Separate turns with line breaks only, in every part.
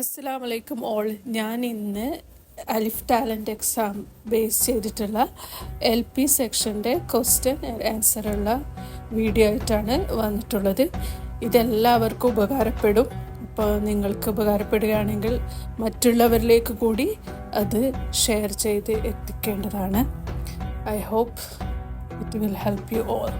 അസ്സലാമു അലൈക്കും ഓൾ. ഞാൻ ഇന്ന് അലിഫ് ടാലൻറ്റ് എക്സാം ബേസ് ചെയ്തിട്ടുള്ള LP സെക്ഷൻ്റെ ക്വസ്റ്റ്യൻ ആൻസറുള്ള വീഡിയോ ആയിട്ടാണ് വന്നിട്ടുള്ളത്. ഇതെല്ലാവർക്കും ഉപകാരപ്പെടും. അപ്പോൾ നിങ്ങൾക്ക് ഉപകാരപ്പെടുകയാണെങ്കിൽ മറ്റുള്ളവരിലേക്ക് കൂടി അത് ഷെയർ ചെയ്ത് എത്തിക്കേണ്ടതാണ്. I hope it will help you all.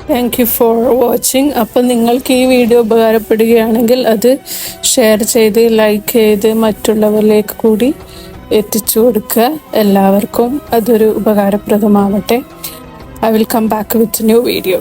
Thank you for watching. അപ്പോൾ നിങ്ങൾക്ക് ഈ വീഡിയോ ഉപകാരപ്പെടുകയാണെങ്കിൽ അത് ഷെയർ ചെയ്ത് ലൈക്ക് ചെയ്ത് മറ്റുള്ളവരിലേക്ക് കൂടി എത്തിച്ചു കൊടുക്കുക. എല്ലാവർക്കും അതൊരു ഉപകാരപ്രദമാവട്ടെ. I will come back with a new video.